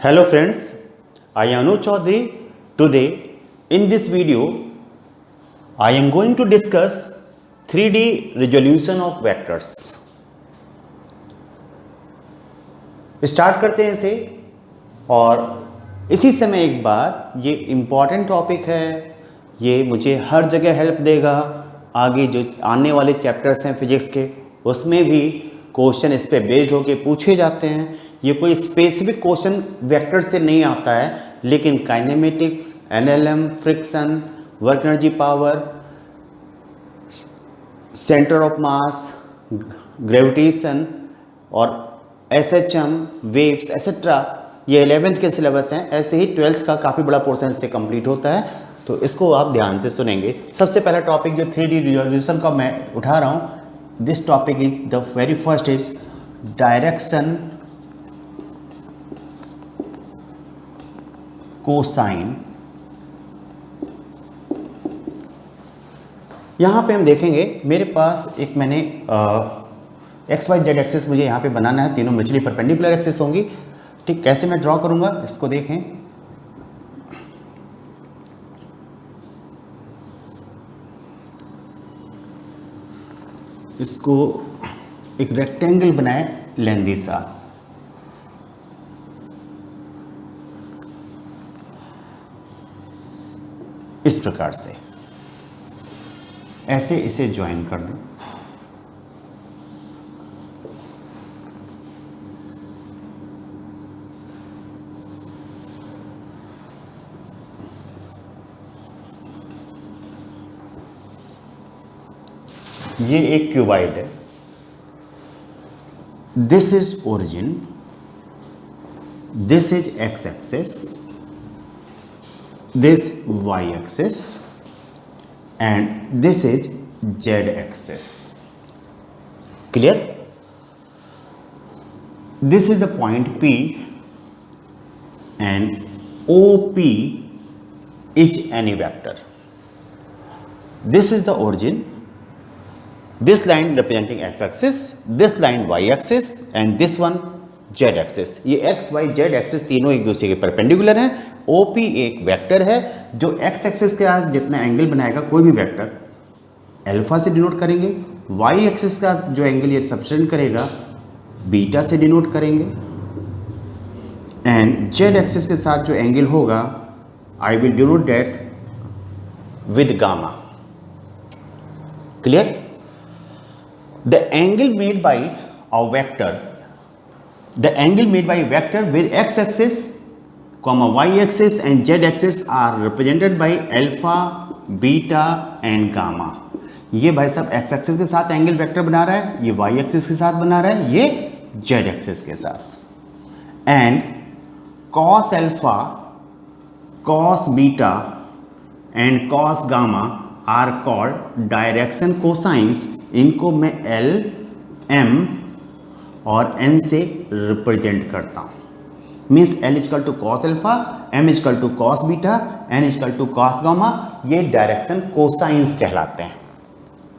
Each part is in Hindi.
Hello friends, I am Anuj Chaudhary. Today in this video I am going to discuss 3D resolution of vectors. Start करते हैं इसे। और इसी समय एक बात, ये इम्पॉर्टेंट टॉपिक है, ये मुझे हर जगह हेल्प देगा। आगे जो आने वाले चैप्टर्स हैं फिजिक्स के, उसमें भी क्वेश्चन इस पे बेस्ड होके पूछे जाते हैं। ये कोई स्पेसिफिक क्वेश्चन वेक्टर से नहीं आता है, लेकिन kinematics, NLM, friction, work energy power, centre of mass, gravitation और एसएचएम, वेव्स एक्सेट्रा, ये 11th के सिलेबस हैं। ऐसे ही 12th का काफ़ी बड़ा पोर्शन इससे कंप्लीट होता है, तो इसको आप ध्यान से सुनेंगे। सबसे पहला टॉपिक जो 3D रिजोल्यूशन का मैं उठा रहा हूँ, this topic is the very first is direction cosine. यहाँ पे हम देखेंगे, मेरे पास एक मैंने एक्स वाई जेड एक्सिस मुझे यहाँ पे बनाना है, तीनों म्यूचुअली परपेंडिकुलर एक्सिस होंगी। ठीक, कैसे मैं ड्रॉ करूँगा इसको देखें। इसको एक रेक्टेंगल बनाए लेंदी सा, इस प्रकार से ऐसे इसे ज्वाइन कर दें। ये एक क्यूबाइड है। This is origin, this is x axis, this y axis and this is z axis. Clear? This is the point P and OP is any vector. This is the origin. This line representing x axis, this line y axis and this one z axis. ये x y z axis तीनों एक दूसरे के परपेंडिकुलर हैं। OP एक वेक्टर है जो x एक्सिस के साथ जितना एंगल बनाएगा कोई भी वेक्टर अल्फा से डिनोट करेंगे, y एक्सिस का जो एंगल ये सब्सटेंड करेगा बीटा से डिनोट करेंगे, एंड z एक्सिस के साथ जो एंगल होगा I will denote that with gamma. Clear? The angle made by a vector, the angle made by a vector with x axis comma y axis and z axis are represented by alpha, beta and gamma. ये भाई साहब x एक्सिस के साथ एंगल वेक्टर बना रहा है, ये y एक्सिस के साथ बना रहा है, ये z एक्सिस के साथ। And cos alpha, cos beta and cos gamma are called direction cosines. इनको मैं L, M और n से रिप्रेजेंट करता हूँ। Means L is equal to cos alpha, M is equal to cos beta, N is equal to cos gamma. ये डायरेक्शन कोसाइंस कहलाते हैं।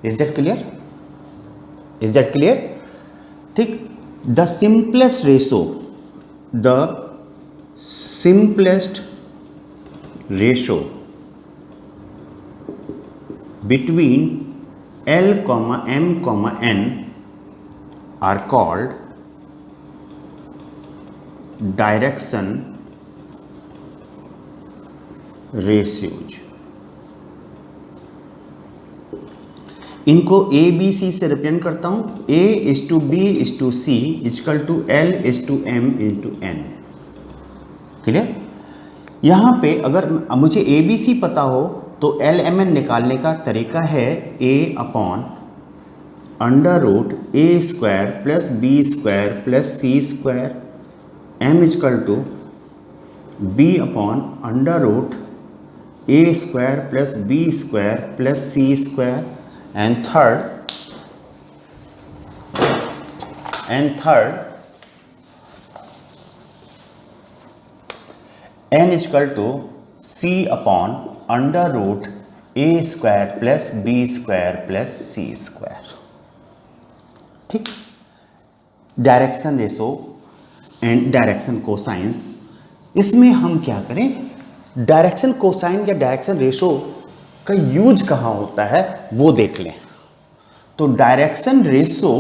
Is that clear? Is that clear? ठीक। The simplest ratio, the simplest ratio between L, M, N are called direction ratios. इनको ए बी सी से रिप्रेजेंट करता हूं। A is to B is to C equal to L is to M is to N। Clear? यहां पे अगर मुझे ए बी सी पता हो तो L M N निकालने का तरीका है A upon under root a square plus b square plus c square, m is equal to b upon under root a square plus b square plus c square, and third n is equal to c upon under root a square plus b square plus c square. ठीक। Direction ratio and direction cosines इसमें हम क्या करें, डायरेक्शन कोसाइन या डायरेक्शन रेशो का यूज कहाँ होता है वो देख लें। तो डायरेक्शन रेशो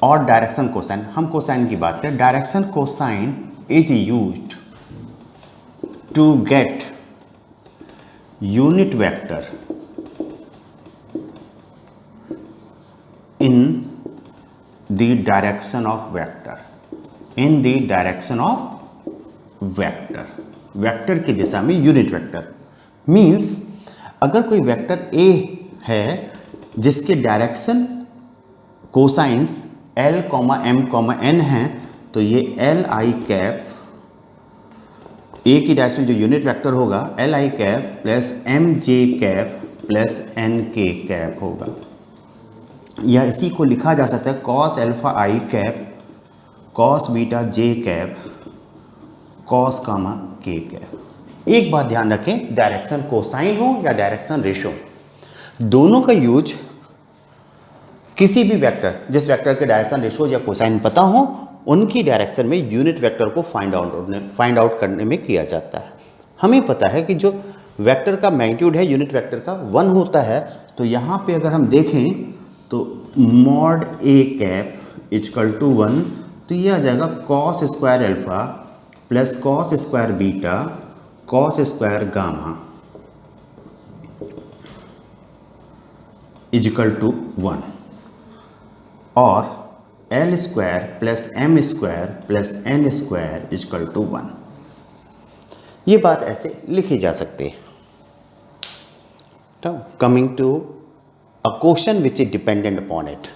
और डायरेक्शन कोसाइन, हम कोसाइन की बात करें, direction cosine is used to get unit vector in the direction of vector, in the direction of vector, vector की दिशा में यूनिट वेक्टर। मीन्स अगर कोई वेक्टर A है जिसके direction cosines L, M, N है, तो ये L I कैप A की डायरेक्शन में जो यूनिट वेक्टर होगा L I cap plus M J cap plus N K cap होगा, या इसी को लिखा जा सकता है कॉस अल्फा आई cap cos beta J cap cos कामा के कैप। एक बात ध्यान रखें, डायरेक्शन कोसाइन हो या डायरेक्शन रेशो, दोनों का यूज किसी भी वेक्टर, जिस वेक्टर के डायरेक्शन रेशो या कोसाइन पता हो, उनकी डायरेक्शन में यूनिट वेक्टर को फाइंड आउट करने में किया जाता है। हमें पता है कि जो वेक्टर का मैग्नीट्यूड है यूनिट वेक्टर का 1 होता है, तो यहाँ पे अगर हम देखें तो mod A cap equal to 1, तो ये आ जाएगा cos square alpha plus cos square beta cos square gamma equal to 1, और L square plus M square plus N square equal to 1। ये बात ऐसे लिखी जा सकती है। तो coming to a question which is dependent upon it.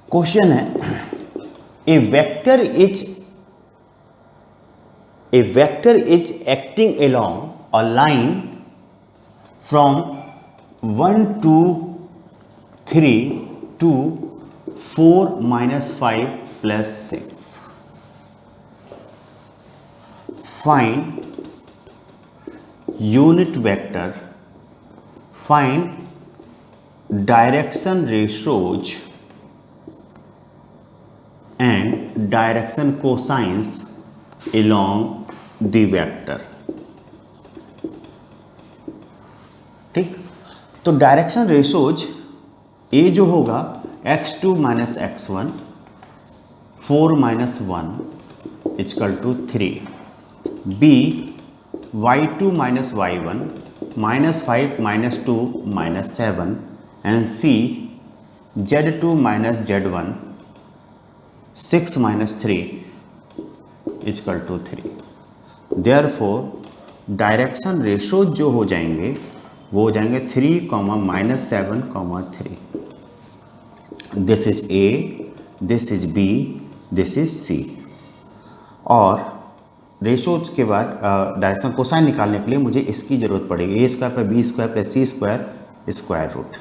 Question है, a vector is acting along a line from 1 to 3 to 4 minus 5 plus 6. Find unit vector, find direction ratios and direction cosines along the vector। ठीक, तो डायरेक्शन रेशोज ए जो होगा x2 minus x1 4 minus 1 equal to 3, B y2 minus y1 minus 5 minus 2 minus 7, and C z2 minus z1 6 minus 3 equal to 3। Therefore direction ratio जो हो जाएंगे वो हो जाएंगे 3, -7, 3। This is A, this is B, this is C। और रेशोज के बाद डायरेक्शन कोसाइन निकालने के लिए मुझे इसकी ज़रूरत पड़ेगी, A square plus B square plus C square square root.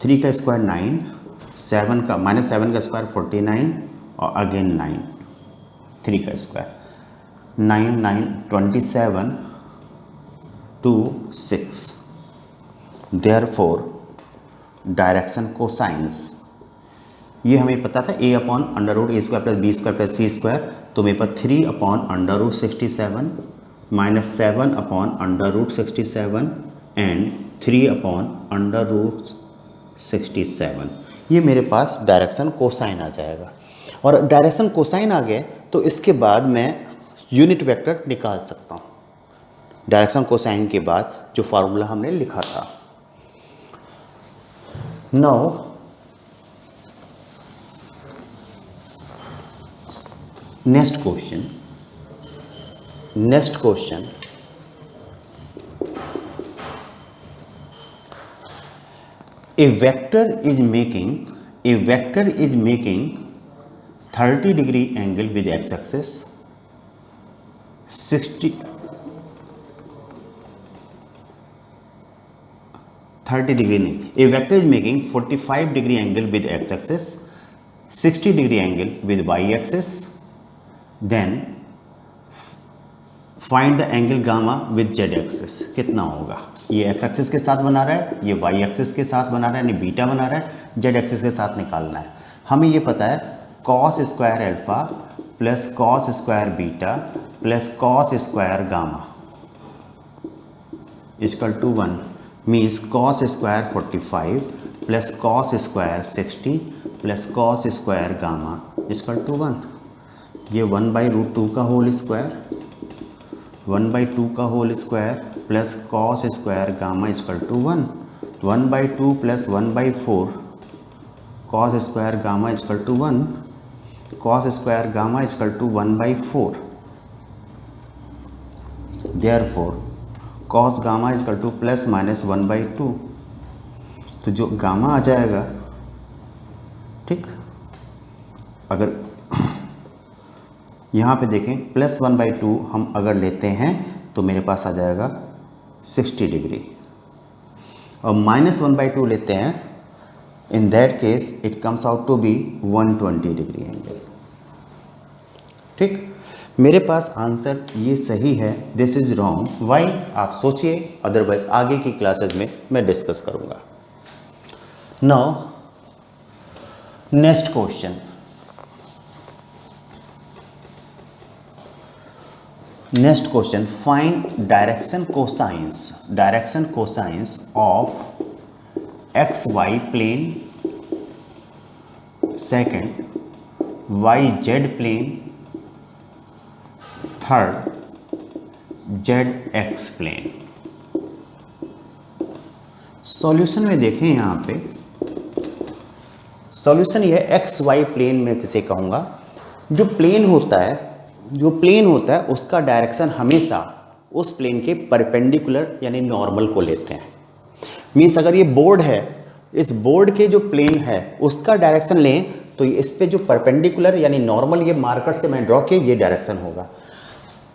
3 का स्क्वायर 9, 7 का -7 का स्क्वायर 49 और अगेन 9, 3 का स्क्वायर 9 9 27 2 6। देयरफॉर डायरेक्शन कोसाइंस, ये हमें पता था A upon under root A square plus B square plus C square, तो मेरे पास 3 upon under root 67 minus 7 upon under root 67 and 3 upon under root 67। ये मेरे पास डायरेक्शन कोसाइन आ जाएगा। और डायरेक्शन कोसाइन आ गए तो इसके बाद मैं यूनिट वेक्टर निकाल सकता हूँ, डायरेक्शन कोसाइन के बाद जो फार्मूला हमने लिखा था। Now next question, a vector is making 30 degree angle with x-axis, 30 degree नहीं, a vector is making 45 degree angle with x-axis, 60 degree angle with y-axis, then find the angle gamma with Z axis, कितना होगा? ये एक्स एक्सिस के साथ बना रहा है, ये वाई एक्सिस के साथ बना रहा है, यानी बीटा बना रहा है, जेड एक्सिस के साथ निकालना है। हमें ये पता है cos square alpha plus cos square beta plus cos square gamma equal to 1 means cos square 45 plus cos square 60 plus cos square gamma equal to 1। ये 1/√2 का होल स्क्वायर, 1/2 का whole square plus cos square gamma equal to 1, 1/2 plus 1/4 cos square gamma equal to 1, cos square gamma equal to 1/4। Therefore cos gamma equal to plus minus 1/2। तो जो गामा आ जाएगा, ठीक, अगर यहाँ पे देखें प्लस 1/2 हम अगर लेते हैं तो मेरे पास आ जाएगा 60 डिग्री, और माइनस 1/2 लेते हैं, in that case it comes out to be 120 degree angle. ठीक, मेरे पास आंसर ये सही है, दिस इज रॉन्ग, वाई आप सोचिए, अदरवाइज आगे की क्लासेस में मैं डिस्कस करूंगा। Now next question, find direction cosines of X Y plane, second Y Z plane, third Z X plane. Solution में देखें, यहाँ पे सॉल्यूशन ये एक्स वाई प्लेन में किसे कहूँगा, जो प्लेन होता है उसका डायरेक्शन हमेशा उस प्लेन के परपेंडिकुलर यानी नॉर्मल को लेते हैं। मीन्स अगर ये बोर्ड है, इस बोर्ड के जो प्लेन है उसका डायरेक्शन लें तो इस पे जो परपेंडिकुलर यानी नॉर्मल, ये मार्कर से मैं ड्रॉ किया, ये डायरेक्शन होगा।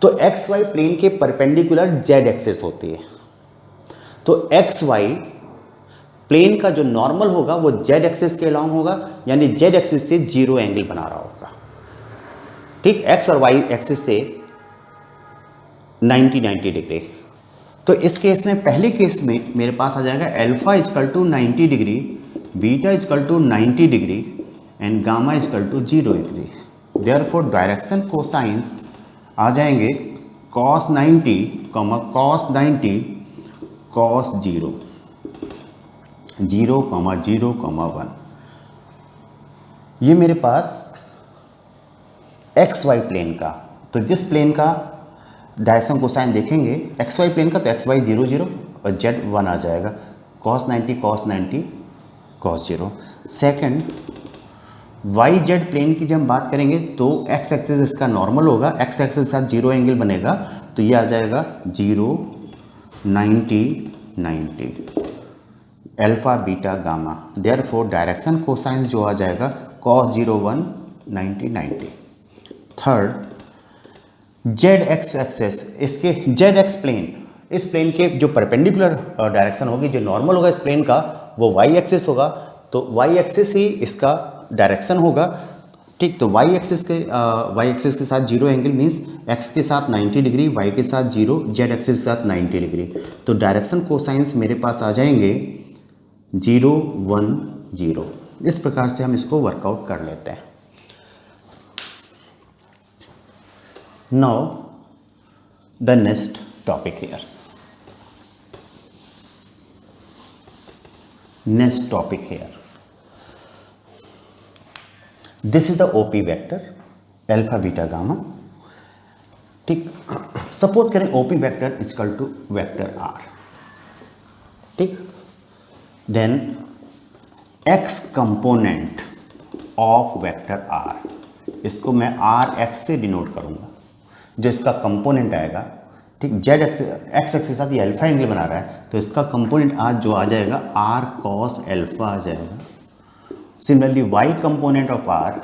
तो एक्स वाई प्लेन के परपेंडिकुलर जेड एक्सिस होती है, तो एक्स वाई प्लेन का जो नॉर्मल होगा वो जेड एक्सिस के अलॉन्ग होगा, यानी जेड एक्सिस से 0 एंगल बना रहा होगा। ठीक, एक्स और वाई एक्सिस से 90 डिग्री। तो इस केस में, पहले केस में मेरे पास आ जाएगा alpha equal to 90 degree, beta equal to 90 degree and gamma equal to 0 degree. Therefore direction cosines आ जाएंगे cos 90, cos 90, cos 0, 0, 0, 1। ये मेरे पास एक्स वाई प्लेन का, तो जिस प्लेन का डायरेक्शन कोसाइन देखेंगे एक्स वाई प्लेन का, तो एक्स वाई 0, 0 और जेड 1 आ जाएगा, cos 90, cos 90, cos 0। Second Y Z plane की जब हम बात करेंगे तो एक्स एक्सिस इसका नॉर्मल होगा, एक्स एक्सिस के साथ 0 एंगल बनेगा, तो ये आ जाएगा 0, 90, 90, alpha beta gamma. Therefore direction cosines जो आ जाएगा cos 0, 1, 90, 90। Third Z x axis, इसके जेड एक्स प्लेन, इस प्लेन के जो परपेंडिकुलर डायरेक्शन होगी, जो नॉर्मल होगा इस प्लेन का, वो वाई एक्सिस होगा, तो वाई एक्सिस ही इसका डायरेक्शन होगा। ठीक, तो वाई एक्सिस के साथ 0 एंगल मीन्स एक्स के साथ 90 डिग्री, वाई के साथ 0, जेड एक्सिस के साथ 90 डिग्री। तो डायरेक्शन कोसाइंस मेरे पास आ जाएंगे 0, 1, 0। इस प्रकार से हम इसको वर्कआउट कर लेते हैं। Now the next topic here, this is the OP vector alpha beta gamma. ठीक, सपोज करें OP vector equal to vector r. ठीक, then x component of vector r, इसको मैं आर एक्स से डिनोट करूंगा, जो इसका कंपोनेंट आएगा। ठीक, जेड एक्स एक्स के साथ ये अल्फा एंगल बना रहा है, तो इसका कंपोनेंट आज जो आ जाएगा आर कॉस अल्फा आ जाएगा। Similarly Y component of R,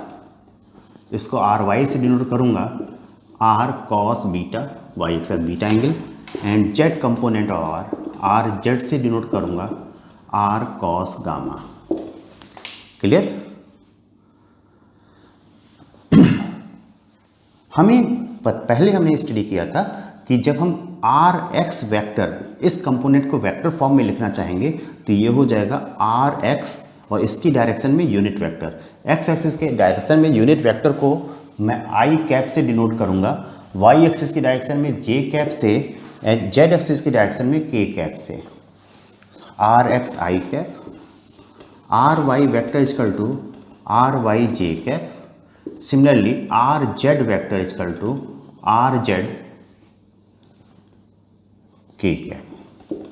इसको आर वाई से डिनोट करूंगा, आर कॉस बीटा, वाई के साथ beta angle, and Z component of R Z से डिनोट करूंगा, आर कॉस गामा। क्लियर? हमें पहले हमने स्टडी किया था कि जब हम आर एक्स वेक्टर इस कंपोनेंट को वेक्टर फॉर्म में लिखना चाहेंगे तो ये हो जाएगा आर एक्स और इसकी डायरेक्शन में यूनिट वेक्टर, एक्स एक्सिस के डायरेक्शन में यूनिट वेक्टर को मैं आई कैप से डिनोट करूंगा, वाई एक्सिस की डायरेक्शन में जे कैप से, जेड एक्सिस की डायरेक्शन में के कैप से। R x I cap, are y vector is equal to r Y J cap, similarly r z vector is equal to r Z के कैप।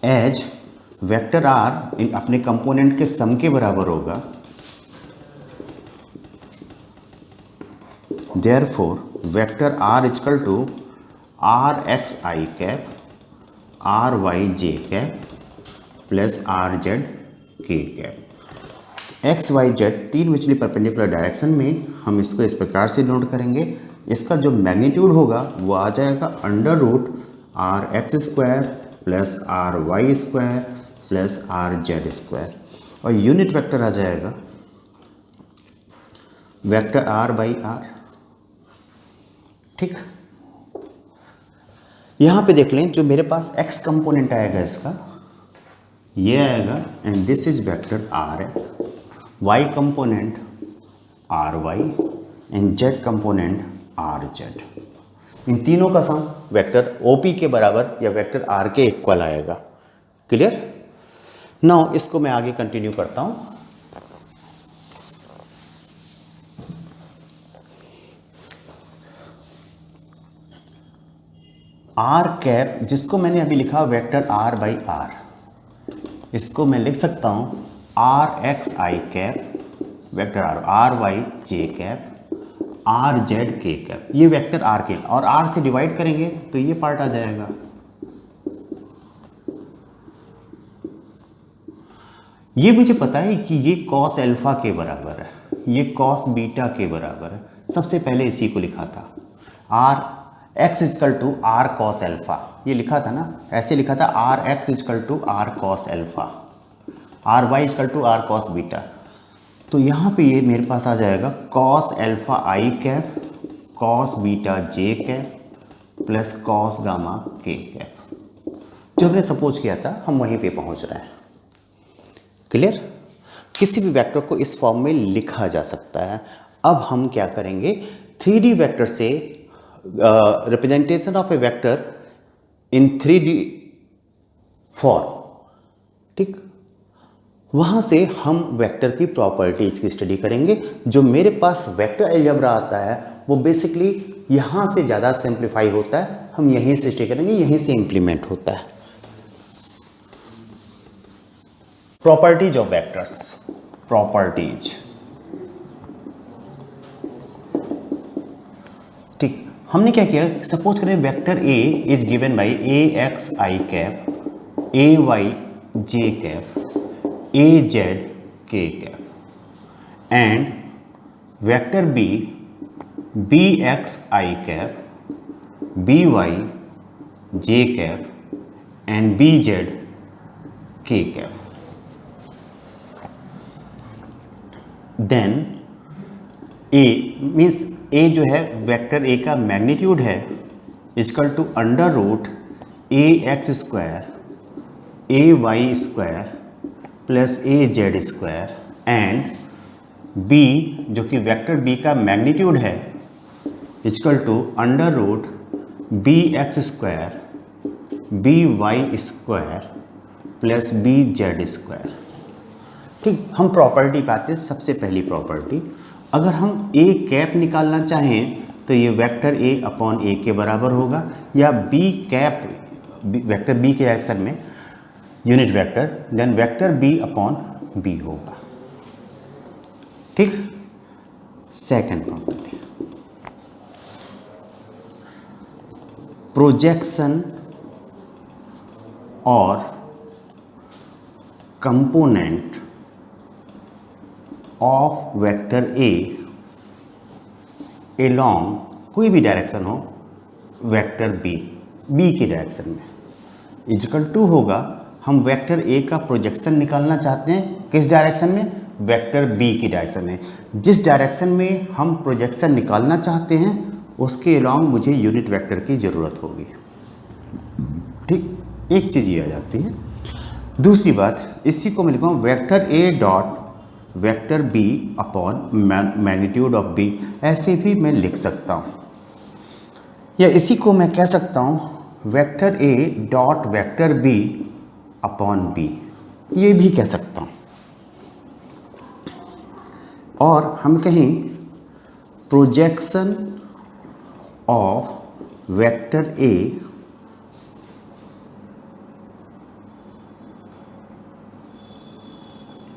एज वेक्टर आर इन अपने कंपोनेंट के सम के बराबर होगा, therefore vector R equal to R x I cap R Y J cap plus R Z के कैप। एक्स वाई जेड तीन म्यूचुअली परपेंडिकुलर डायरेक्शन में हम इसको इस प्रकार से नोट करेंगे। इसका जो मैग्नीट्यूड होगा वो आ जाएगा under root R X square plus R Y square plus R Z square और यूनिट वेक्टर आ जाएगा वेक्टर आर बाई आर। ठीक, यहाँ पे देख लें जो मेरे पास एक्स कंपोनेंट आएगा इसका ये आएगा and this is vector r है, y component r y and Z component r z. इन तीनों का सम वेक्टर ओपी के बराबर या वेक्टर आर के इक्वल आएगा। क्लियर? नाउ इसको मैं आगे कंटिन्यू करता हूं। आर कैप जिसको मैंने अभी लिखा वेक्टर आर बाई आर, इसको मैं लिख सकता हूं आर एक्स आई cap vector R, R Y जे कैप आर जेड के कैप। ये वेक्टर आर के और आर से डिवाइड करेंगे तो ये पार्ट आ जाएगा। ये मुझे पता है कि ये कॉस एल्फा के बराबर है, ये कॉस बीटा के बराबर है। सबसे पहले इसी को लिखा था R X equal to R cos alpha, ये लिखा था ना, ऐसे लिखा था R X equal to R cos alpha, R Y equal to R cos beta. तो यहाँ पे ये मेरे पास आ जाएगा cos alpha I cap cos beta J cap plus cos gamma K cap. जो हमने सपोज किया था हम वहीं पे पहुँच रहे हैं। क्लियर? किसी भी वेक्टर को इस फॉर्म में लिखा जा सकता है। अब हम क्या करेंगे, 3D वेक्टर से representation of A vector in 3D form, ठीक, वहाँ से हम वेक्टर की प्रॉपर्टीज की स्टडी करेंगे। जो मेरे पास वेक्टर अलजेब्रा आता है वो बेसिकली यहाँ से ज़्यादा सिंप्लीफाई होता है, हम यहीं से स्टडी करेंगे, यहीं से इंप्लीमेंट होता है। प्रॉपर्टीज ऑफ वेक्टर्स, प्रॉपर्टीज, ठीक। हमने क्या किया, सपोज करें vector a is given by a x I cap a y J cap a z के cap and vector B b x I cap b y J cap and b z के cap. Then a means a जो है वेक्टर ए का मैग्नीट्यूड है is equal to under root a x square a y square plus a z square and b जो कि वेक्टर बी का मैग्नीट्यूड है is equal to under root B X square B Y square plus B Z square. ठीक, हम प्रॉपर्टी पाते हैं। सबसे पहली प्रॉपर्टी, अगर हम ए कैप निकालना चाहें तो ये वेक्टर ए अपॉन ए के बराबर होगा, या बी कैप वेक्टर बी के डायरेक्शन में unit vector, then vector B upon B होगा। ठीक, सेकंड प्रॉपर्टी, प्रोजेक्शन और component of vector A along कोई भी डायरेक्शन हो वेक्टर बी, बी की डायरेक्शन में इजकल टू होगा, हम वेक्टर ए का प्रोजेक्शन निकालना चाहते हैं किस डायरेक्शन में, वेक्टर बी की डायरेक्शन में। जिस डायरेक्शन में हम प्रोजेक्शन निकालना चाहते हैं उसके अलॉन्ग मुझे यूनिट वेक्टर की ज़रूरत होगी। ठीक, एक चीज़ ये आ जाती है। दूसरी बात, इसी को मैं लिखूँ vector A dot vector B upon magnitude of B, ऐसे भी मैं लिख सकता हूँ। या इसी को मैं कह सकता हूँ वेक्टर ए dot vector B upon B, ये भी कह सकता हूँ। और हम कहीं projection of vector A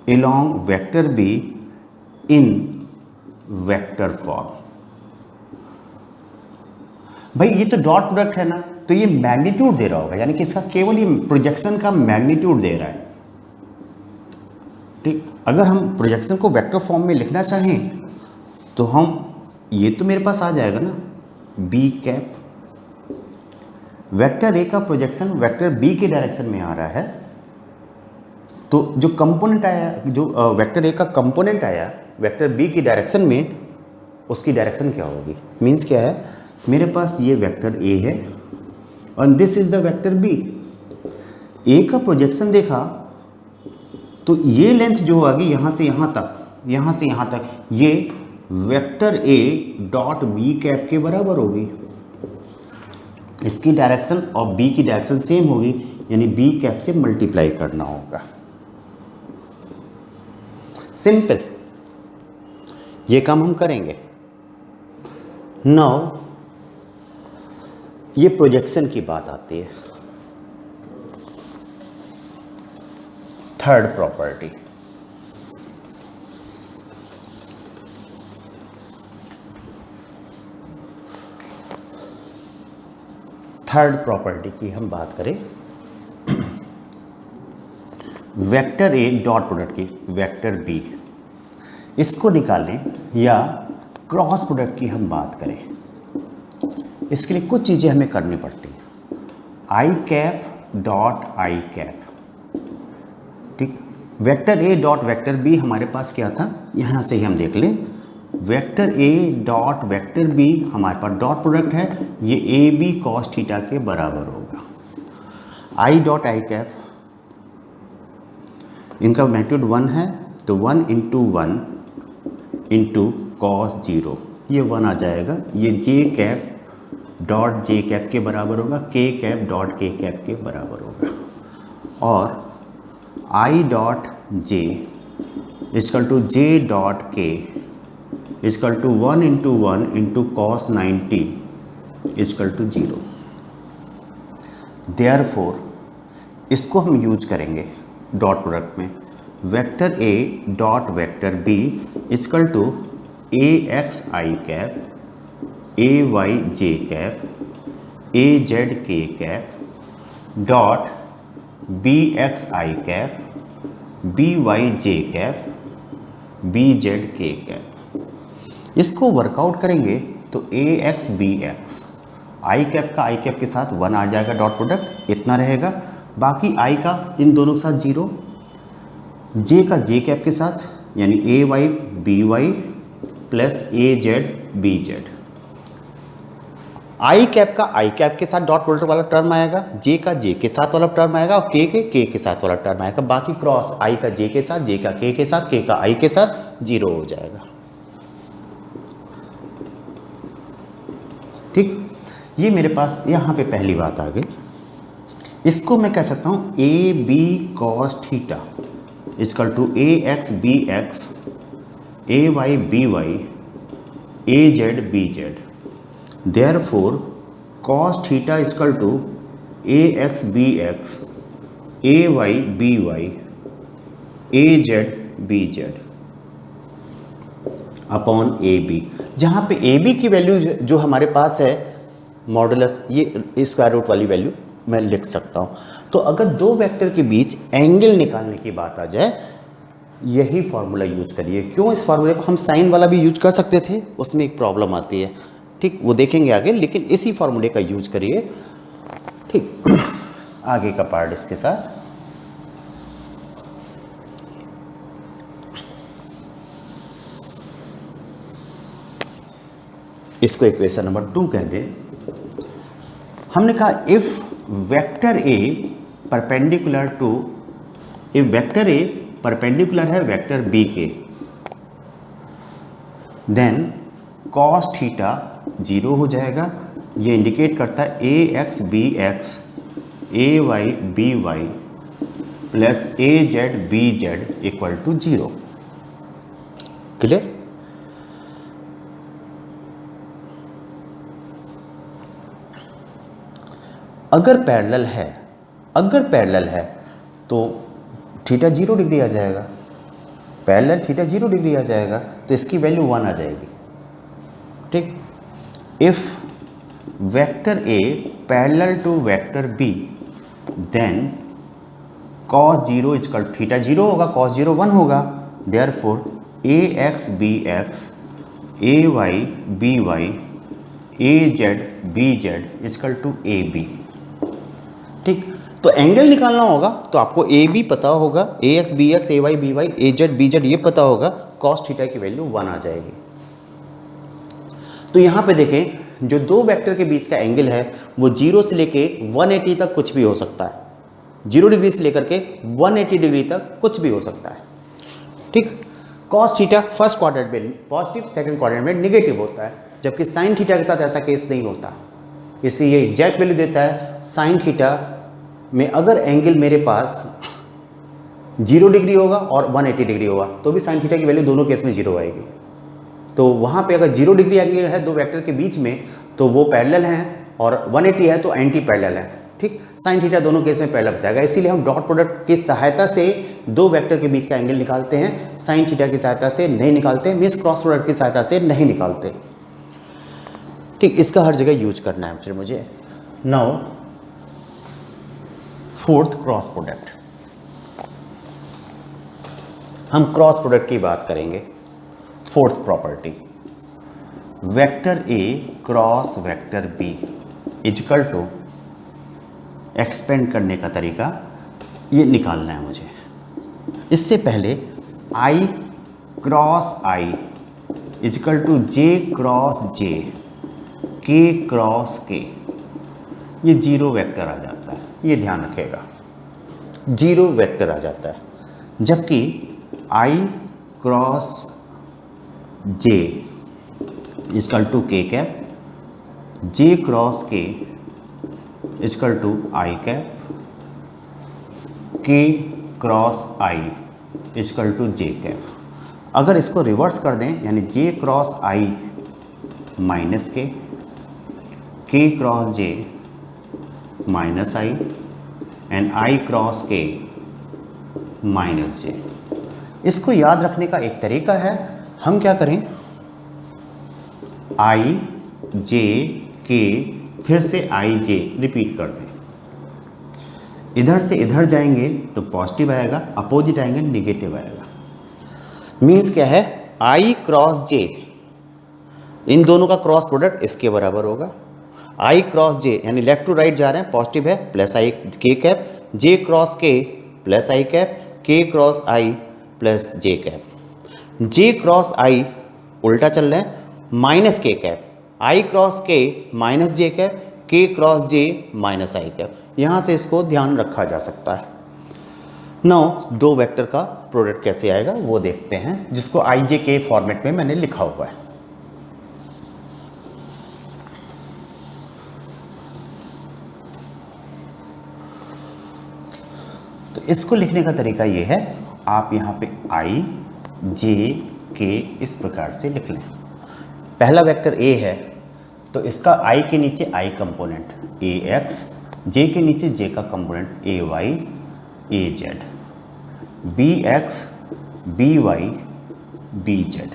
along vector B in vector form. भाई ये तो डॉट प्रोडक्ट है ना, तो ये मैग्नीट्यूड दे रहा होगा, यानी कि इसका केवल ये प्रोजेक्शन का मैग्नीट्यूड दे रहा है। ठीक, अगर हम प्रोजेक्शन को वेक्टर फॉर्म में लिखना चाहें तो हम, ये तो मेरे पास आ जाएगा ना बी कैप, वेक्टर ए का प्रोजेक्शन वेक्टर बी के डायरेक्शन में आ रहा है, तो जो कंपोनेंट आया, जो वेक्टर ए का कंपोनेंट आया वेक्टर बी की डायरेक्शन में, उसकी डायरेक्शन क्या होगी? मीन्स क्या है, मेरे पास ये वेक्टर ए है और this is the vector b. A का प्रोजेक्शन देखा तो ये लेंथ जो होगी यहाँ से यहाँ तक, यहाँ से यहाँ तक, ये वेक्टर ए डॉट बी कैप के बराबर होगी। इसकी डायरेक्शन और बी की डायरेक्शन सेम होगी, यानी बी कैप से मल्टीप्लाई करना होगा। सिंपल, ये काम हम करेंगे। नाउ ये प्रोजेक्शन की बात आती है। थर्ड प्रॉपर्टी, थर्ड प्रॉपर्टी की हम बात करें, वेक्टर ए डॉट प्रोडक्ट की वेक्टर बी, इसको निकालें या क्रॉस प्रोडक्ट की हम बात करें, इसके लिए कुछ चीज़ें हमें करनी पड़ती हैं। I cap dot I cap, ठीक, वेक्टर ए डॉट वेक्टर बी हमारे पास क्या था, यहाँ से ही हम देख लें, वेक्टर ए डॉट वेक्टर बी हमारे पास डॉट प्रोडक्ट है, ये ए बी कॉस थीटा के बराबर होगा। आई डॉट आई कैप, इनका मैग्नीट्यूड 1 है, तो 1 इंटू 1 इंटू कॉस 0, ये 1 आ जाएगा। ये जे कैप डॉट जे कैप के बराबर होगा, के कैप डॉट के कैप के बराबर होगा। और i dot j is equal to j dot k is equal to 1 into 1 into cos 90 is equal to 0। Therefore इसको हम यूज करेंगे डॉट प्रोडक्ट में, vector A dot vector b is equal to A x I cap, a y J cap, a z के कैप डॉट बी एक्स आई कैप, बी वाई जे कैप, बी जेड के कैप। इसको वर्कआउट करेंगे तो a x B x, I cap का आई कैप के साथ 1 आ जाएगा, डॉट प्रोडक्ट इतना रहेगा, बाकी आई का इन दोनों के साथ 0, जे का जे कैप के साथ यानी ए Y B y plus a Z B Z. I cap का आई कैप के साथ डॉट प्रोडक्ट वाला टर्म आएगा, जे का जे के साथ वाला टर्म आएगा और के के साथ वाला टर्म आएगा, बाकी क्रॉस आई का जे के साथ, जे का के साथ, के का आई के साथ 0 हो जाएगा। ठीक, ये मेरे पास यहाँ पे पहली बात आ गई। इसको मैं कह सकता हूँ A B cos theta equal to A x B x, A Y B Y, A Z B Z. Therefore, cos theta is equal to ax bx, ay by, az bz upon A B, जहाँ पे ए बी की वैल्यू जो हमारे पास है मॉडुलस, ये स्क्वायर रूट वाली वैल्यू मैं लिख सकता हूँ। तो अगर दो वेक्टर के बीच एंगल निकालने की बात आ जाए, यही फार्मूला यूज करिए। क्यों? इस फार्मूले को हम साइन वाला भी यूज कर सकते थे, उसमें एक प्रॉब्लम आती है, ठीक, वो देखेंगे आगे, लेकिन इसी फार्मूले का यूज करिए। ठीक, आगे का पार्ट इसके साथ। इसको इक्वेशन नंबर 2 कह दें। हमने कहा if vector a perpendicular to, if vector a perpendicular है वेक्टर बी के, देन कॉस थीटा 0 हो जाएगा। ये इंडिकेट करता है a x B x A Y B y plus a Z B z equal to 0। Clear? अगर पैरेलल है तो थीटा 0 डिग्री आ जाएगा, पैरेलल थीटा 0 डिग्री आ जाएगा, तो इसकी वैल्यू 1 आ जाएगी। ठीक, if vector A parallel to vector B then cos 0 equal theta 0 होगा, cos 0 1 होगा, therefore A x B x A Y B Y A Z B Z equal to A B. ठीक, तो एंगल निकालना होगा तो आपको ए बी पता होगा, ए एक्स बी एक्स ए वाई बी जेड ये पता होगा, कॉस थीटा की वैल्यू 1 आ जाएगी। तो यहाँ पे देखें जो दो वेक्टर के बीच का एंगल है वो 0 से लेके 180 तक कुछ भी हो सकता है, 0 डिग्री से लेकर के 180 डिग्री तक कुछ भी हो सकता है। ठीक, कॉस थीटा फर्स्ट क्वाड्रेंट में पॉजिटिव, सेकंड क्वाड्रेंट में नेगेटिव होता है, जबकि साइन थीटा के साथ ऐसा केस नहीं होता। इसलिए ये एग्जैक्ट वैल्यू देता है साइन थीटा में अगर एंगल मेरे पास 0 डिग्री होगा और 180 डिग्री होगा तो भी साइन थीटा की वैल्यू दोनों केस में 0 आएगी। तो वहाँ पे अगर 0 डिग्री एंगल है दो वेक्टर के बीच में तो वो पैरेलल हैं, और 180 है तो एंटी पैरेलल है। ठीक, साइन थीटा दोनों केस में पैरेलल बताएगा, इसीलिए हम डॉट प्रोडक्ट की सहायता से दो वेक्टर के बीच का एंगल निकालते हैं, साइन थीटा की सहायता से नहीं निकालते, मीन्स क्रॉस प्रोडक्ट की सहायता से नहीं निकालते। ठीक, इसका हर जगह यूज करना है फिर मुझे। Now fourth, cross product. हम क्रॉस प्रोडक्ट की बात करेंगे। Fourth property, vector a cross vector b is equal to, expand करने का तरीका ये निकालना है मुझे। इससे पहले i cross i is equal to j cross j k cross के, ये 0 वेक्टर आ जाता है, ये ध्यान रखेगा, 0 वेक्टर आ जाता है। जबकि i cross j is equal to k cap, j cross k is equal to i cap, k cross i is equal to j cap. अगर इसको रिवर्स कर दें यानी j cross i minus k cross j minus i and i cross k minus j. इसको याद रखने का एक तरीका है, हम क्या करें, आई जे के फिर से आई जे रिपीट कर दें। इधर से इधर जाएंगे तो पॉजिटिव आएगा, अपोजिट आएंगे नेगेटिव आएगा। मीन्स क्या है, आई क्रॉस जे, इन दोनों का क्रॉस प्रोडक्ट इसके बराबर होगा। आई क्रॉस जे यानी लेफ्ट टू राइट जा रहे हैं, पॉजिटिव है, प्लस आई के कैप, जे क्रॉस के प्लस आई कैप, के क्रॉस आई प्लस जे कैप। जे क्रॉस आई उल्टा चल रहे हैं, माइनस के कैप, आई क्रॉस के माइनस जे cap, k cross j minus आई कैप। यहाँ से इसको ध्यान रखा जा सकता है। नाउ दो वेक्टर का प्रोडक्ट कैसे आएगा वो देखते हैं, जिसको आई जे के फॉर्मेट में मैंने लिखा हुआ है। तो इसको लिखने का तरीका ये है, आप यहाँ पे आई जे के इस प्रकार से लिख लें। पहला वेक्टर ए है तो इसका आई के नीचे आई कंपोनेंट ए एक्स, जे के नीचे जे का component a y A Z, b x b y b z.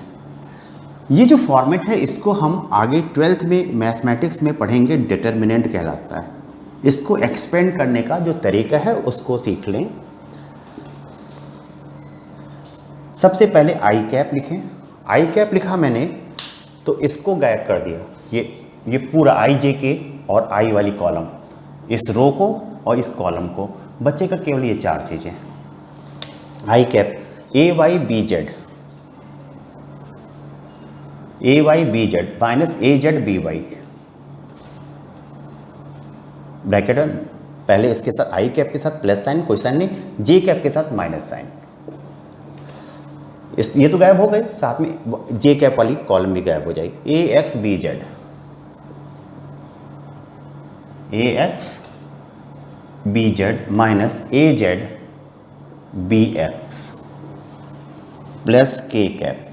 ये जो फॉर्मेट है इसको हम आगे 12th में मैथमेटिक्स में पढ़ेंगे, डिटर्मिनेंट कहलाता है। इसको एक्सपेंड करने का जो तरीका है उसको सीख लें। सबसे पहले आई कैप लिखें। आई कैप लिखा मैंने तो इसको गायब कर दिया, ये पूरा आई जे के और आई वाली कॉलम, इस रो को और इस कॉलम को, बचेगा केवल ये चार चीज़ें। I cap a Y b z, a Y b z minus a Z b y, bracket में पहले इसके साथ आई कैप के साथ प्लस साइन, कोई साइन नहीं, जे कैप के साथ माइनस साइन, इस ये तो गायब हो गए, साथ में जे कैप वाली कॉलम भी गायब हो जाएगी। A x b z, a x b z minus a Z b x plus k cap,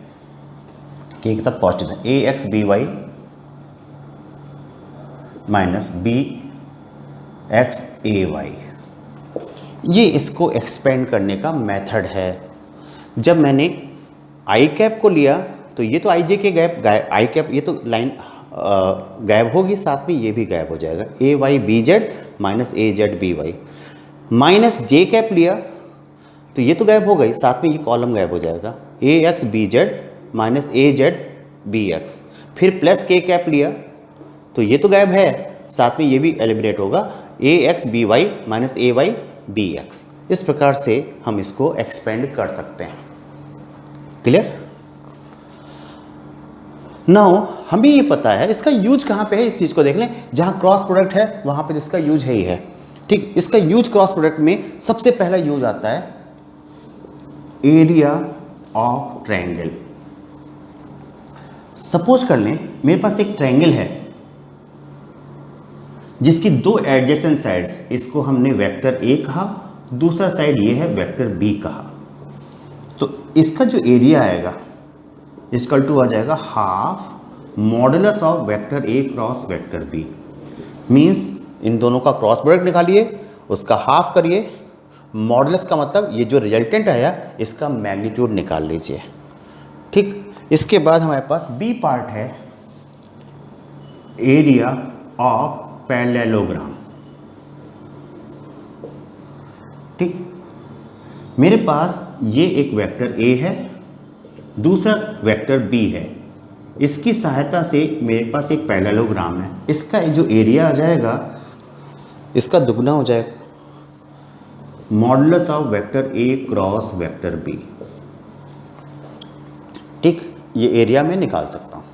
k के साथ पॉजिटिव है, a x b y minus b x A y. ये इसको एक्सपेंड करने का मेथड है। जब मैंने आई कैप को लिया तो ये तो आई जे के गैप आई कैप, ये तो लाइन गायब होगी, साथ में ये भी गायब हो जाएगा, ए Y b z minus a Z b y, minus J cap लिया तो ये तो गायब हो गई, साथ में ये कॉलम गायब हो जाएगा, a x b z minus a Z b x, फिर प्लस के कैप लिया तो ये तो गायब है, साथ में ये भी एलिमिनेट होगा, ए x b y minus a Y B x. इस प्रकार से हम इसको एक्सपेंड कर सकते हैं। क्लियर? नाउ हमें ये पता है इसका यूज कहाँ पे है, इस चीज़ को देख लें, जहाँ क्रॉस प्रोडक्ट है वहाँ पे इसका यूज है ही है। ठीक, इसका यूज क्रॉस प्रोडक्ट में सबसे पहला यूज आता है एरिया ऑफ ट्रायंगल। सपोज कर लें मेरे पास एक ट्रायंगल है जिसकी दो एडजेसेंट साइड्स, इसको हमने वेक्टर ए कहा, दूसरा साइड ये है वेक्टर बी कहा, तो इसका जो एरिया आएगा इक्वल टू आ जाएगा half modulus of vector a cross vector b. Means इन दोनों का क्रॉस प्रोडक्ट निकालिए, उसका हाफ करिए, मॉडुलस का मतलब ये जो रिजल्टेंट आया इसका मैग्नीट्यूड निकाल लीजिए। ठीक, इसके बाद हमारे पास बी पार्ट है एरिया ऑफ पैरेललोग्राम। ठीक, मेरे पास ये एक वेक्टर ए है, दूसरा वेक्टर बी है, इसकी सहायता से मेरे पास एक पैरेललोग्राम है, इसका जो एरिया आ जाएगा इसका दुगना हो जाएगा, modulus of vector a cross vector b. ठीक, ये एरिया मैं निकाल सकता हूं।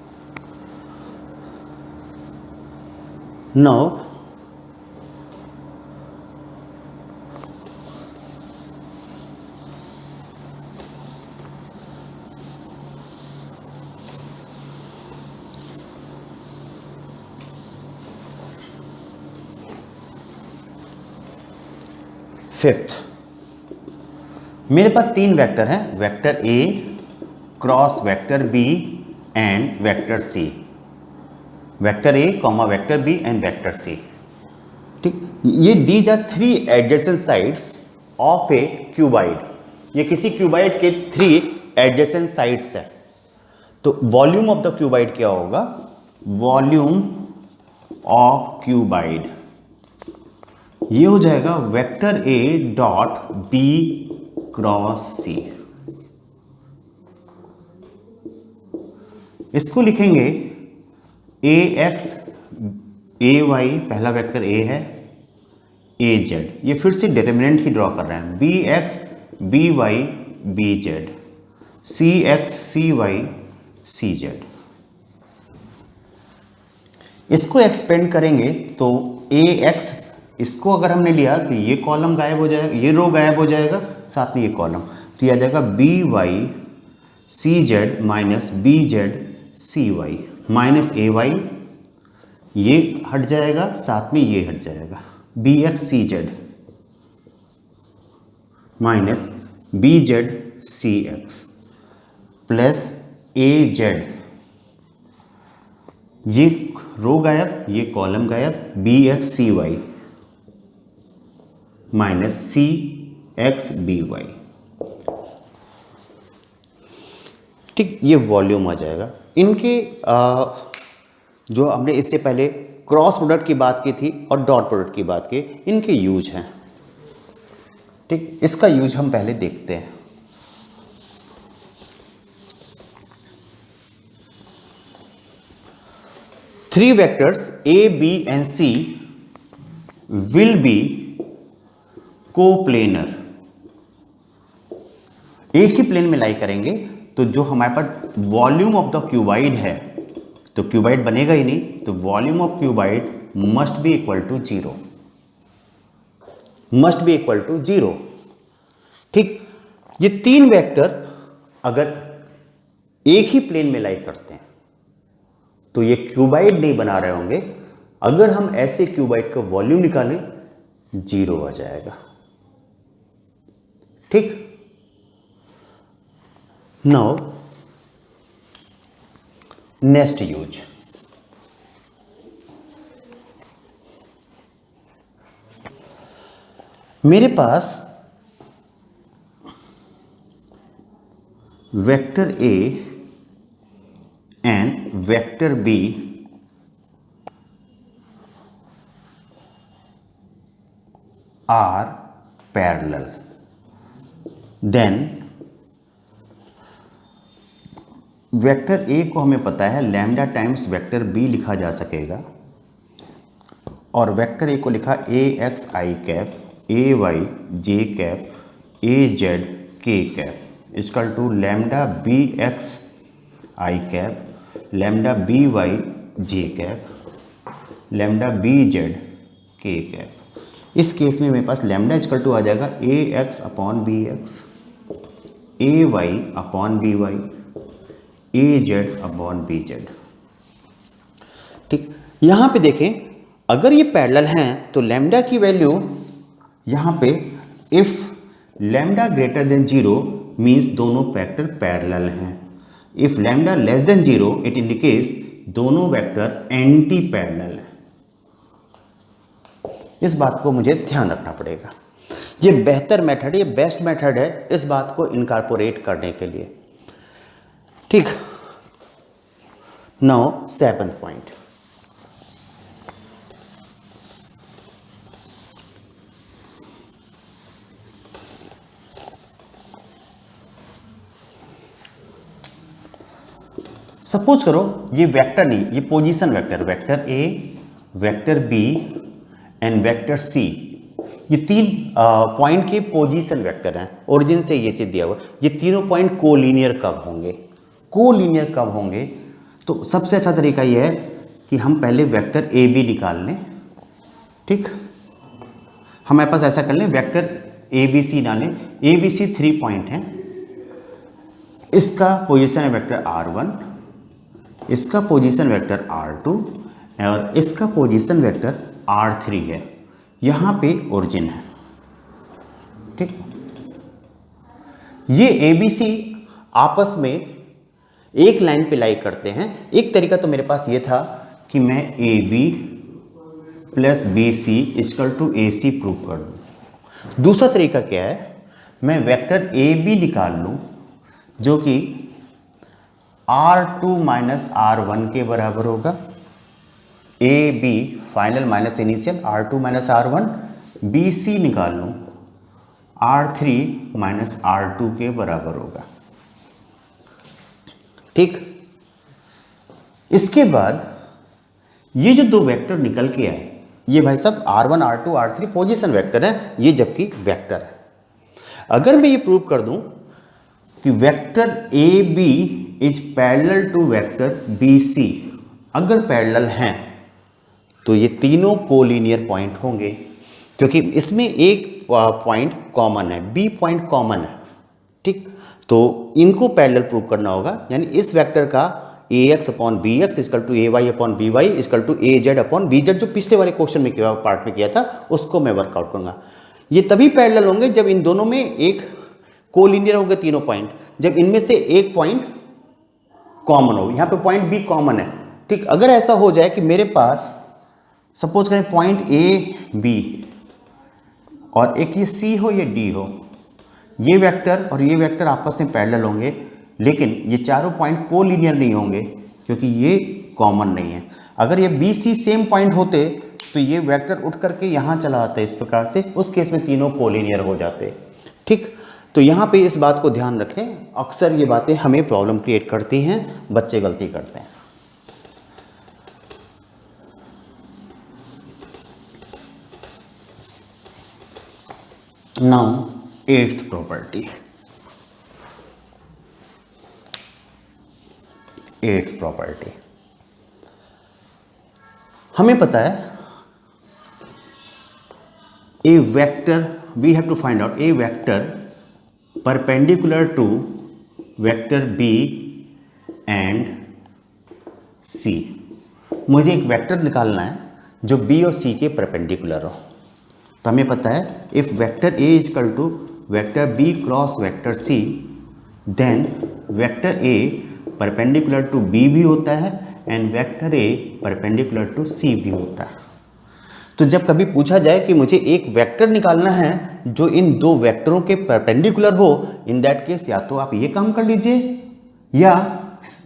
नाउ फिफ्थ, मेरे पास तीन वेक्टर हैं, vector a cross vector b and vector c, vector a comma vector b and vector c. ठीक, ये these are three adjacent sides of a cuboid, ये किसी क्यूबाइड के थ्री एडजेसेंट साइड्स है, तो वॉल्यूम ऑफ द क्यूबाइड क्या होगा, वॉल्यूम ऑफ क्यूबाइड ये हो जाएगा वेक्टर ए डॉट बी क्रॉस सी। इसको लिखेंगे ए एक्स ए वाई, पहला वेक्टर ए है, ए जेड, ये फिर से डिटरमिनेंट ही ड्रॉ कर रहे हैं, b x b y b z, c x c y c z. इसको एक्सपेंड करेंगे तो ए एक्स, इसको अगर हमने लिया तो ये कॉलम गायब हो जाएगा, ये रो गायब हो जाएगा, साथ में ये कॉलम, तो ये आ जाएगा b y c z minus b z c y minus a y, ये हट जाएगा, साथ में ये हट जाएगा, b x c z minus b z c x plus a z, ये रो गायब, ये कॉलम गायब, b x c y minus c x b y. ठीक, ये वॉल्यूम आ जाएगा। इनके जो हमने इससे पहले क्रॉस प्रोडक्ट की बात की थी और डॉट प्रोडक्ट की बात की, इनके यूज हैं। ठीक, इसका यूज हम पहले देखते हैं। Three vectors a b and c will be coplanar, एक ही प्लेन में लाई करेंगे, तो जो हमारे पास वॉल्यूम ऑफ द क्यूबाइड है तो क्यूबाइड बनेगा ही नहीं, तो volume of cuboid must be equal to zero, must be equal to zero. ठीक, ये तीन वेक्टर अगर एक ही प्लेन में लाई करते हैं तो ये क्यूबाइड नहीं बना रहे होंगे। अगर हम ऐसे क्यूबाइड का वॉल्यूम निकालें, जीरो आ जाएगा। ठीक, नाउ नेक्स्ट यूज, मेरे पास vector a and vector b are parallel, then vector a को हमें पता है लैम्डा टाइम्स वेक्टर बी लिखा जा सकेगा, और वेक्टर ए को लिखा a x I cap, a y J cap, a z के cap equal to lambda b x I cap, lambda b y J cap, lambda b z के कैप। इस केस में मेरे पास लैम्डा इक्वल टू आ जाएगा a x upon b x, A y upon b Y, A z upon b z. ठीक, यहां पे देखें, अगर ये पैरेलल हैं तो लैम्डा की वैल्यू यहां पे if lambda greater than zero means दोनों वेक्टर पैरेलल हैं, if lambda less than zero it indicates दोनों वेक्टर एंटी पैरेलल हैं। इस बात को मुझे ध्यान रखना पड़ेगा। ये बेहतर मेथड, ये बेस्ट मेथड है इस बात को इनकॉर्पोरेट करने के लिए। ठीक, नाउ 7th पॉइंट, सपोज करो ये वेक्टर नहीं, ये position vector, vector a, vector b and vector c, ये तीन पॉइंट के पोजीशन वेक्टर हैं। ओरिजिन से ये चीज दिया हुआ, ये तीनों पॉइंट कोलिनियर कब होंगे, कोलिनियर कब होंगे? तो सबसे अच्छा तरीका ये है कि हम पहले वेक्टर ए बी निकाल लें। ठीक, हमारे पास ऐसा कर लें, वेक्टर ए बी सी ना लें, ए बी सी 3 पॉइंट हैं, इसका पोजीशन है वेक्टर R1, इसका पोजीशन वेक्टर R2 और इसका पोजीशन वेक्टर R3 है। यहां पे ओरिजिन है। ठीक, ये ABC आपस में एक लाइन पे लाई करते हैं। एक तरीका तो मेरे पास ये था कि मैं AB plus BC equal to AC prove कर दूं। दूसरा तरीका क्या है, मैं वेक्टर AB निकाल लूं जो कि R2 माइनस R1 के बराबर होगा, AB final minus initial R2 minus R1, BC निकाल लूं R3 माइनस R2 के बराबर होगा। ठीक, इसके बाद ये जो दो वेक्टर निकल के आए, ये भाई साहब R1 R2 R3 position vector है, ये जबकि वेक्टर है। अगर मैं ये प्रूव कर दूं कि vector AB is parallel to vector BC, अगर पैरेलल हैं तो ये तीनों कोलिनियर पॉइंट होंगे, क्योंकि इसमें एक पॉइंट कॉमन है, B पॉइंट कॉमन है। ठीक, तो इनको पैरेलल प्रूव करना होगा, यानी इस वेक्टर का AX upon BX equal to AY upon BY equal to AZ upon BZ, जो पिछले वाले क्वेश्चन में पार्ट में किया था उसको मैं वर्कआउट करूंगा। ये तभी पैरेलल होंगे जब इन दोनों में एक कोलिनियर होंगे तीनों पॉइंट, जब इनमें से एक पॉइंट कॉमन हो। यहां पे पॉइंट B कॉमन है। ठीक, अगर ऐसा हो जाए कि मेरे पास सपोज करें पॉइंट A B और एक ये C हो ये D हो, ये वेक्टर और ये वेक्टर आपस में पैरेलल होंगे, लेकिन ये चारों पॉइंट कोलिनियर नहीं होंगे क्योंकि ये कॉमन नहीं है। अगर ये BC सेम पॉइंट होते तो ये वेक्टर उठ करके यहाँ चला आता है इस प्रकार से, उस केस में तीनों कोलिनियर हो जाते। ठीक, तो यहाँ पे इस बात को ध्यान रखें, अक्सर ये बातें हमें प्रॉब्लम क्रिएट करती हैं, बच्चे गलती करते हैं। Now 8th property, 8th property, हमें पता है a vector, we have to find out a vector perpendicular to vector b and c. मुझे एक वेक्टर निकालना है जो b और c के परपेंडिकुलर हो। तो हमें पता है if vector a is equal to vector b cross vector c, then vector a perpendicular to b भी होता है and vector a perpendicular to c भी होता है। तो जब कभी पूछा जाए कि मुझे एक वेक्टर निकालना है जो इन दो वेक्टरों के परपेंडिकुलर हो, इन दैट केस या तो आप ये काम कर लीजिए या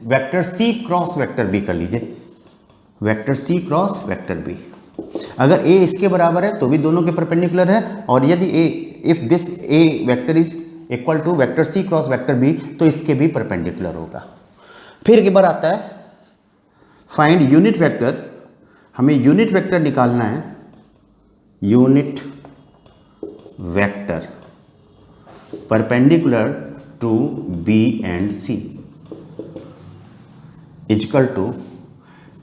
vector c cross vector b कर लीजिए, vector c cross vector b। अगर a इसके बराबर है तो भी दोनों के परपेंडिकुलर है, और यदि a if this a vector is equal to vector c cross vector b तो इसके भी परपेंडिकुलर होगा। फिर एक बार आता है फाइंड यूनिट वेक्टर। हमें यूनिट वेक्टर निकालना है, unit vector perpendicular to b and c equal to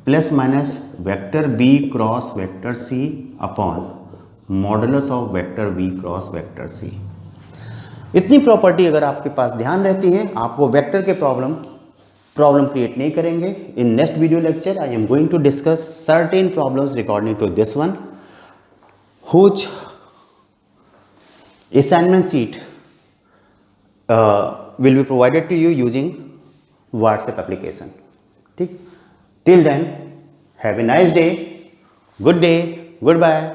plus minus vector b cross vector c upon modulus of vector b cross vector c। इतनी प्रॉपर्टी अगर आपके पास ध्यान रहती है, आपको वेक्टर के प्रॉब्लम क्रिएट नहीं करेंगे। In next video lecture I am going to discuss certain problems regarding to this one, whose assignment sheet will be provided to you using WhatsApp application. ठीक, till then have a nice day, good day, goodbye.